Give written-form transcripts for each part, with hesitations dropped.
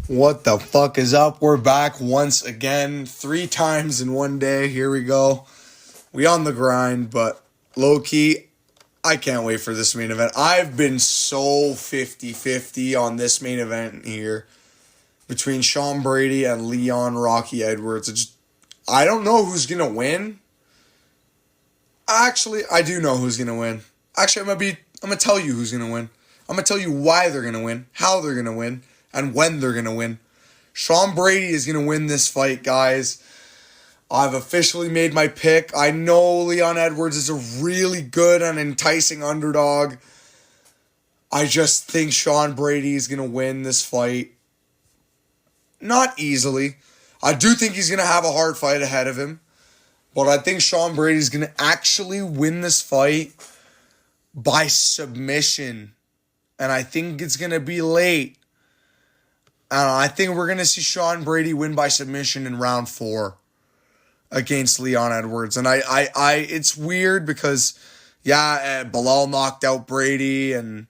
What the fuck is up? We're back once again, 3 times in one day. Here we go. We on the grind, but low-key, I can't wait for this main event. I've been so 50-50 on this main event here between Sean Brady and Leon Rocky Edwards. I don't know who's going to win. Actually, I do know who's going to win. Actually, I'm going to tell you who's going to win. I'm going to tell you why they're going to win, how they're going to win, and when they're going to win. Sean Brady is going to win this fight, guys. I've officially made my pick. I know Leon Edwards is a really good and enticing underdog. I just think Sean Brady is going to win this fight. Not easily. I do think he's going to have a hard fight ahead of him. But I think Sean Brady is going to actually win this fight by submission. And I think it's going to be late. I think we're going to see Sean Brady win by submission in round 4 against Leon Edwards. And it's weird because, Bilal knocked out Brady and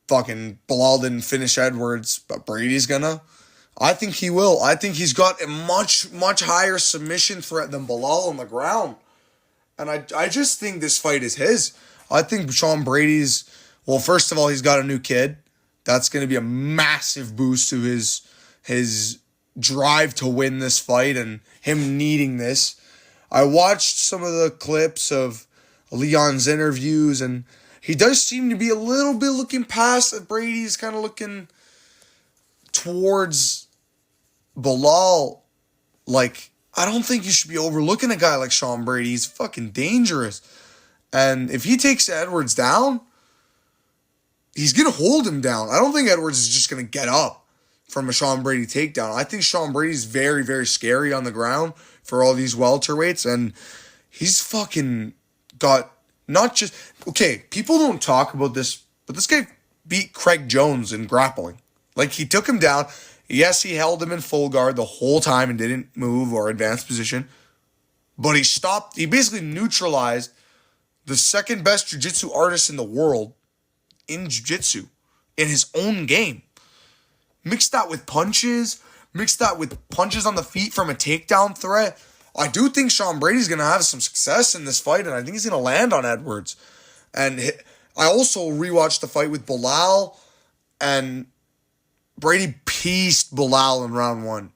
fucking Bilal didn't finish Edwards, but Brady's gonna. I think he will. I think he's got a much, much higher submission threat than Bilal on the ground. And I just think this fight is his. I think Sean Brady's, well, first of all, he's got a new kid. That's going to be a massive boost to his drive to win this fight and him needing this. I watched some of the clips of Leon's interviews, and he does seem to be a little bit looking past it. Brady's kind of looking towards Bilal. Like, I don't think you should be overlooking a guy like Sean Brady. He's fucking dangerous. And if he takes Edwards down, he's going to hold him down. I don't think Edwards is just going to get up from a Sean Brady takedown. I think Sean Brady's very, very scary on the ground for all these welterweights. And he's fucking got not just... Okay, people don't talk about this, but this guy beat Craig Jones in grappling. Like, he took him down. Yes, he held him in full guard the whole time and didn't move or advance position. But he stopped. He basically neutralized the second best jiu-jitsu artist in the world in jiu-jitsu, in his own game. Mix that with punches on the feet from a takedown threat. I do think Sean Brady's going to have some success in this fight, and I think he's going to land on Edwards. And I also rewatched the fight with Bilal, and Brady pieced Bilal in round 1.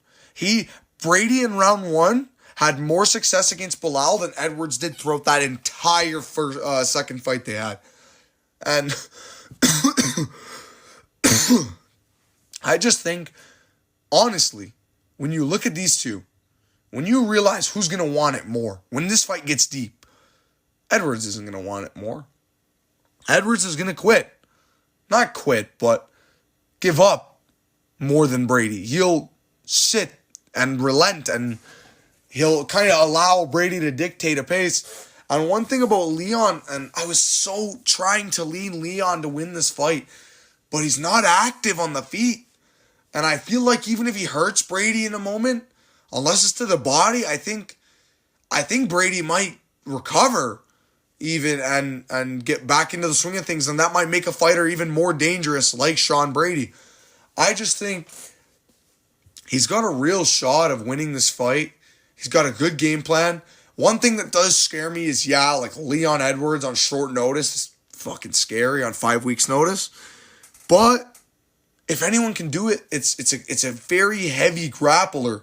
Brady in round 1 had more success against Bilal than Edwards did throughout that entire second fight they had. And I just think, honestly, when you look at these two, when you realize who's going to want it more, when this fight gets deep, Edwards isn't going to want it more. Edwards is going to quit. Not quit, but give up more than Brady. He'll sit and relent, and he'll kind of allow Brady to dictate a pace. And one thing about Leon, and I was so trying to lean Leon to win this fight, but he's not active on the feet. And I feel like even if he hurts Brady in a moment, unless it's to the body, I think Brady might recover even and get back into the swing of things, and that might make a fighter even more dangerous like Sean Brady. I just think he's got a real shot of winning this fight. He's got a good game plan. One thing that does scare me is, like Leon Edwards on short notice is fucking scary on 5 weeks notice. But if anyone can do it, it's a very heavy grappler.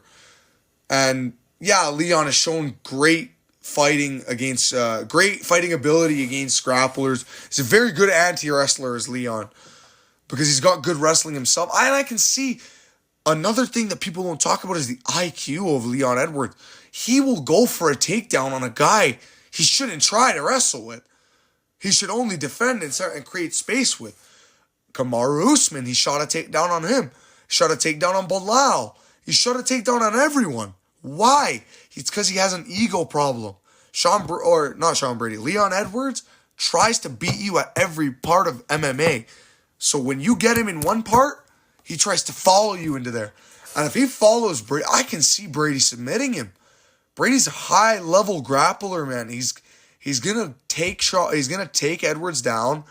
And Leon has shown great fighting ability against grapplers. He's a very good anti-wrestler as Leon, because he's got good wrestling himself. And I can see another thing that people don't talk about is the IQ of Leon Edwards. He will go for a takedown on a guy he shouldn't try to wrestle with. He should only defend and create space with. Kamaru Usman, he shot a takedown on him. He shot a takedown on Bilal. He shot a takedown on everyone. Why? It's because he has an ego problem. Leon Edwards tries to beat you at every part of MMA. So when you get him in one part, he tries to follow you into there. And if he follows Brady, I can see Brady submitting him. Brady's a high-level grappler, man. He's gonna take Edwards down.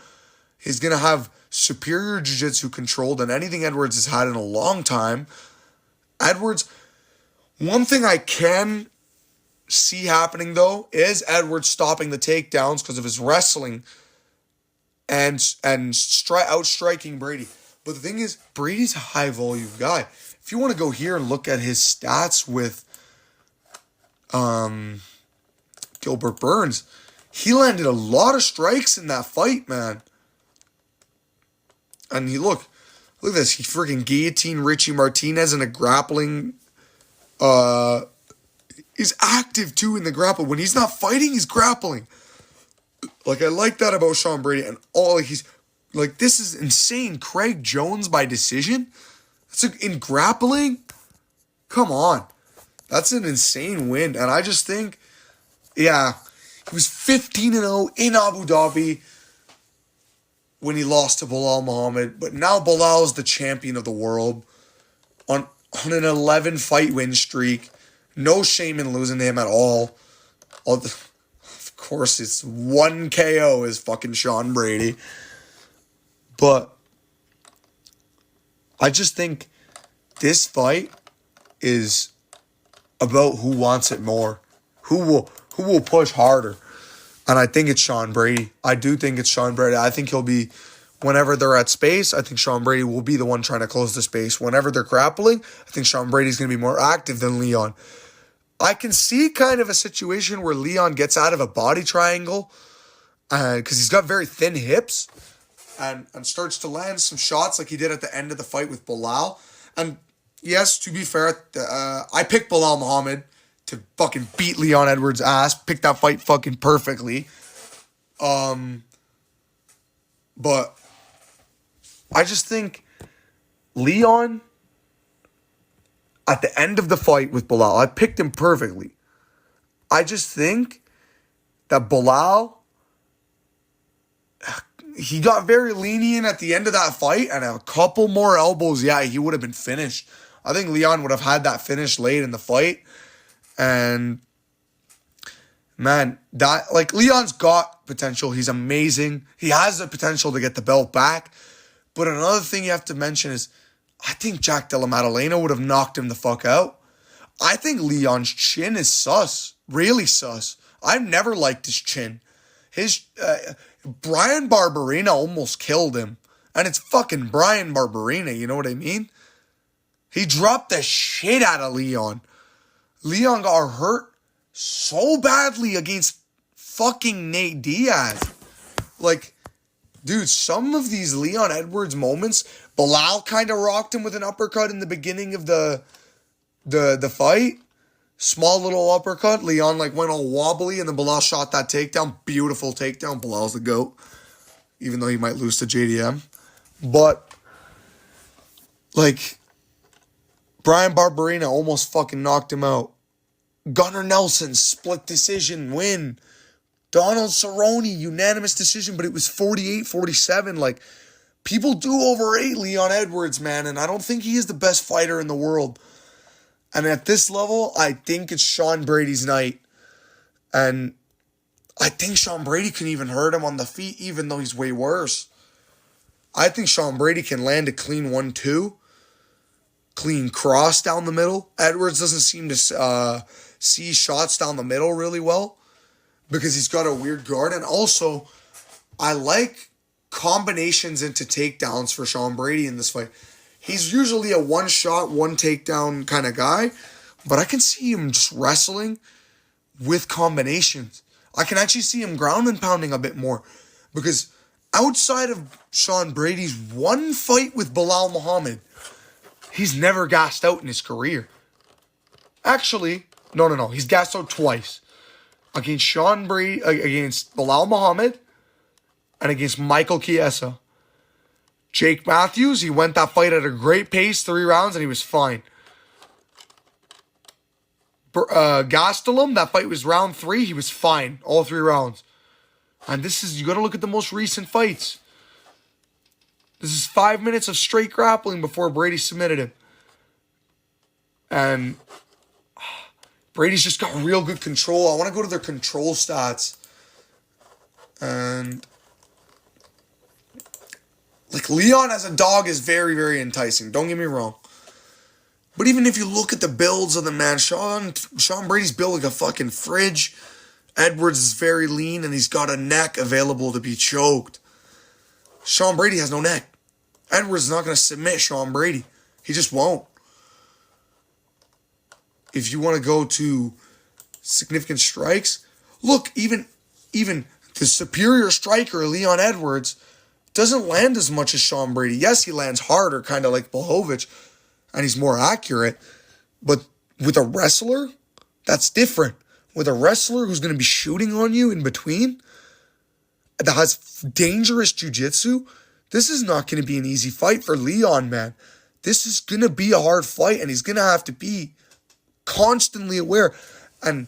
He's gonna have superior jiu-jitsu control than anything Edwards has had in a long time. Edwards, one thing I can see happening, though, is Edwards stopping the takedowns because of his wrestling and outstriking Brady. But the thing is, Brady's a high-volume guy. If you want to go here and look at his stats with Gilbert Burns, he landed a lot of strikes in that fight, man. And look at this. He freaking guillotined Richie Martinez in a grappling. He's active too in the grapple. When he's not fighting, he's grappling. Like, I like that about Sean Brady. And this is insane. Craig Jones by decision? In grappling? Come on. That's an insane win. And I just think, yeah, he was 15-0 in Abu Dhabi when he lost to Bilal Muhammad. But now Bilal's the champion of the world on an 11-fight win streak. No shame in losing to him at all. Of course, it's 1 KO is fucking Sean Brady. But I just think this fight is about who wants it more. Who will push harder. And I think it's Sean Brady. I do think it's Sean Brady. I think he'll be, whenever they're at space, I think Sean Brady will be the one trying to close the space. Whenever they're grappling, I think Sean Brady's going to be more active than Leon. I can see kind of a situation where Leon gets out of a body triangle because he's got very thin hips and starts to land some shots like he did at the end of the fight with Bilal. And yes, to be fair, I picked Bilal Muhammad to fucking beat Leon Edwards' ass. Picked that fight fucking perfectly. But I just think Leon, at the end of the fight with Bilal, I picked him perfectly. I just think that Bilal, he got very lenient at the end of that fight, and a couple more elbows, yeah, he would have been finished. I think Leon would have had that finish late in the fight. And man, Leon's got potential. He's amazing. He has the potential to get the belt back. But another thing you have to mention is, I think Jack Della Maddalena would have knocked him the fuck out. I think Leon's chin is sus. Really sus. I've never liked his chin. Brian Barberena almost killed him. And it's fucking Brian Barberena, you know what I mean? He dropped the shit out of Leon. Leon got hurt so badly against fucking Nate Diaz. Dude, some of these Leon Edwards moments, Bilal kind of rocked him with an uppercut in the beginning of the fight. Small little uppercut. Leon went all wobbly, and then Bilal shot that takedown. Beautiful takedown. Bilal's the GOAT. Even though he might lose to JDM. But, Brian Barberena almost fucking knocked him out. Gunnar Nelson, split decision win. Donald Cerrone, unanimous decision, but it was 48-47. People do overrate Leon Edwards, man, and I don't think he is the best fighter in the world. And at this level, I think it's Sean Brady's night. And I think Sean Brady can even hurt him on the feet, even though he's way worse. I think Sean Brady can land a clean 1-2. Clean cross down the middle. Edwards doesn't seem to see shots down the middle really well because he's got a weird guard. And also, I like combinations into takedowns for Sean Brady in this fight. He's usually a one-shot, one-takedown kind of guy, but I can see him just wrestling with combinations. I can actually see him ground and pounding a bit more because outside of Sean Brady's one fight with Bilal Muhammad, he's never gassed out in his career. Actually, no. He's gassed out twice. Against Sean Brady, against Bilal Muhammad, and against Michael Chiesa. Jake Matthews, he went that fight at a great pace, 3 rounds, and he was fine. Gastelum, that fight was round 3, he was fine, all 3 rounds. And you gotta look at the most recent fights. This is 5 minutes of straight grappling before Brady submitted him. And Brady's just got real good control. I want to go to their control stats. And Like, Leon as a dog is very, very enticing. Don't get me wrong. But even if you look at the builds of the man, Sean Brady's built like a fucking fridge. Edwards is very lean, and he's got a neck available to be choked. Sean Brady has no neck. Edwards is not going to submit Sean Brady. He just won't. If you want to go to significant strikes, look, even the superior striker, Leon Edwards, doesn't land as much as Sean Brady. Yes, he lands harder, kind of like Blachowicz, and he's more accurate. But with a wrestler, that's different. With a wrestler who's going to be shooting on you in between, that has dangerous jiu-jitsu, this is not going to be an easy fight for Leon, man. This is going to be a hard fight, and he's going to have to be constantly aware. And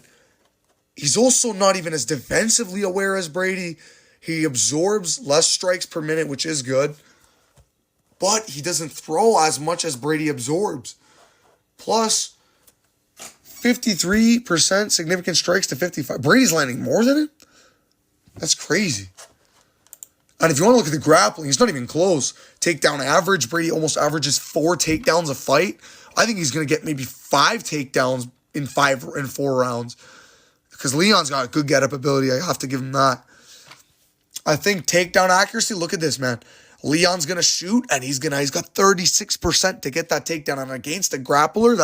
he's also not even as defensively aware as Brady. He absorbs less strikes per minute, which is good. But he doesn't throw as much as Brady absorbs. Plus, 53% significant strikes to 55%. Brady's landing more than him? That's crazy. And if you want to look at the grappling, he's not even close. Takedown average, Brady almost averages 4 takedowns a fight. I think he's going to get maybe 5 takedowns in 4 rounds. Because Leon's got a good get-up ability. I have to give him that. I think takedown accuracy, look at this, man. Leon's going to shoot, and he's got 36% to get that takedown. And against a grappler,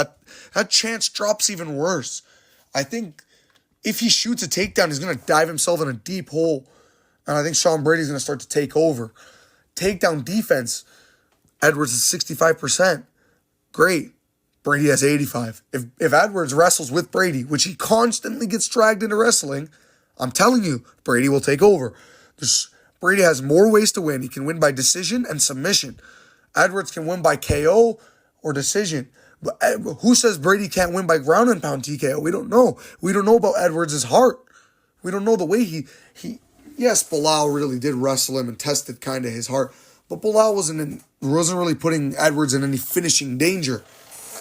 that chance drops even worse. I think if he shoots a takedown, he's going to dive himself in a deep hole. And I think Sean Brady's going to start to take over. Takedown defense, Edwards is 65%. Great. Brady has 85%. If Edwards wrestles with Brady, which he constantly gets dragged into wrestling, I'm telling you, Brady will take over. Brady has more ways to win. He can win by decision and submission. Edwards can win by KO or decision. But who says Brady can't win by ground and pound TKO? We don't know. We don't know about Edwards' heart. We don't know the way he yes, Belal really did wrestle him and tested kind of his heart. But Belal wasn't really putting Edwards in any finishing danger.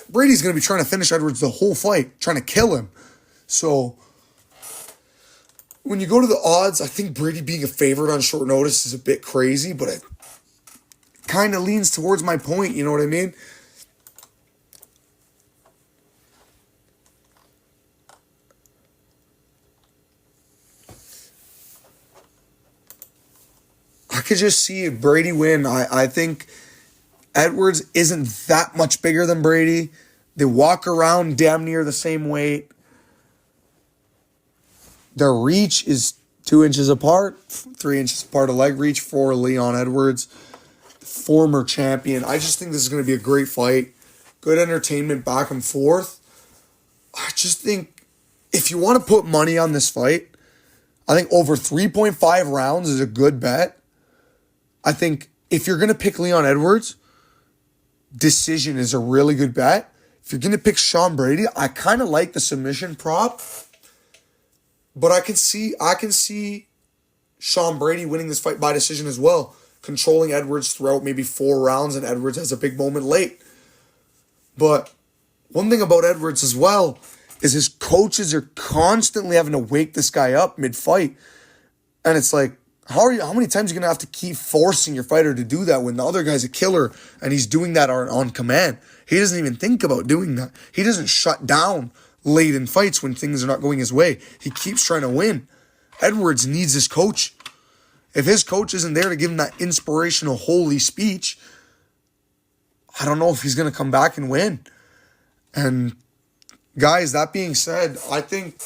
Brady's going to be trying to finish Edwards the whole fight, trying to kill him. So when you go to the odds, I think Brady being a favorite on short notice is a bit crazy, but it kind of leans towards my point, you know what I mean? I could just see Brady win. I think Edwards isn't that much bigger than Brady. They walk around damn near the same weight. Their reach is 2 inches apart, 3 inches apart of leg reach for Leon Edwards, former champion. I just think this is going to be a great fight. Good entertainment back and forth. I just think if you want to put money on this fight, I think over 3.5 rounds is a good bet. I think if you're going to pick Leon Edwards, decision is a really good bet. If you're going to pick Sean Brady, I kind of like the submission prop. But I can see Sean Brady winning this fight by decision as well. Controlling Edwards throughout maybe 4 rounds, and Edwards has a big moment late. But one thing about Edwards as well is his coaches are constantly having to wake this guy up mid-fight. And it's like, how many times are you going to have to keep forcing your fighter to do that when the other guy's a killer and he's doing that on command? He doesn't even think about doing that. He doesn't shut down late in fights when things are not going his way. He keeps trying to win. Edwards needs his coach. If his coach isn't there to give him that inspirational holy speech, I don't know if he's going to come back and win. And guys, that being said, I think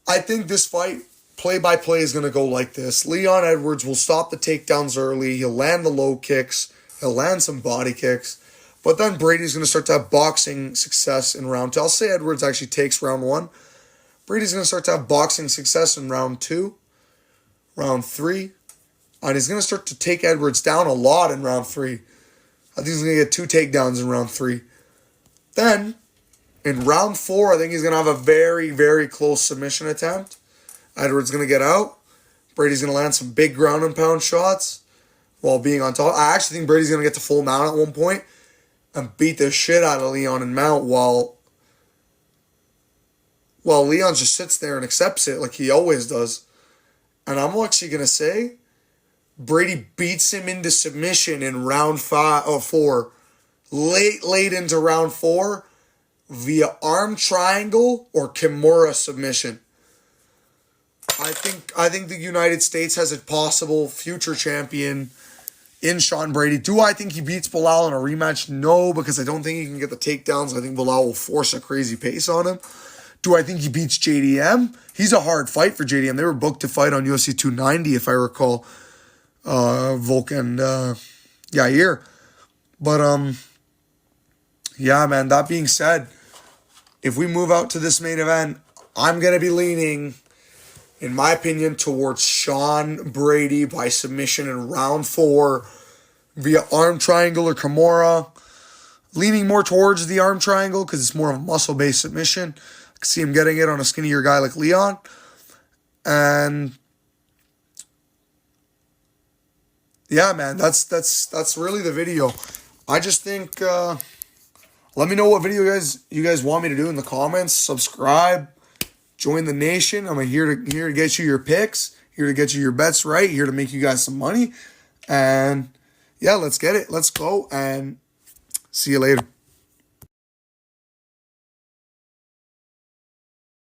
this fight, play-by-play, is going to go like this. Leon Edwards will stop the takedowns early. He'll land the low kicks. He'll land some body kicks. But then Brady's going to start to have boxing success in round 2. I'll say Edwards actually takes round 1. Brady's going to start to have boxing success in round 2, round 3. And he's going to start to take Edwards down a lot in round 3. I think he's going to get 2 takedowns in round 3. Then, in round 4, I think he's going to have a very, very close submission attempt. Edwards going to get out. Brady's going to land some big ground and pound shots while being on top. I actually think Brady's going to get to full mount at one point and beat the shit out of Leon and mount while Leon just sits there and accepts it like he always does. And I'm actually going to say Brady beats him into submission in round 4, late into round 4, via arm triangle or Kimura submission. I think the United States has a possible future champion in Sean Brady. Do I think he beats Bilal in a rematch? No, because I don't think he can get the takedowns. I think Bilal will force a crazy pace on him. Do I think he beats JDM? He's a hard fight for JDM. They were booked to fight on UFC 290, if I recall. Volk and Yair. But yeah, man, that being said, if we move out to this main event, I'm going to be leaning, in my opinion, towards Sean Brady by submission in round 4 via arm triangle or Kimura. Leaning more towards the arm triangle because it's more of a muscle-based submission. I can see him getting it on a skinnier guy like Leon. And yeah, man, that's really the video. I just think, let me know what video you guys want me to do in the comments. Subscribe. Join the nation. I'm here to get you your picks, here to get you your bets right, here to make you guys some money. And yeah, let's get it. Let's go and see you later.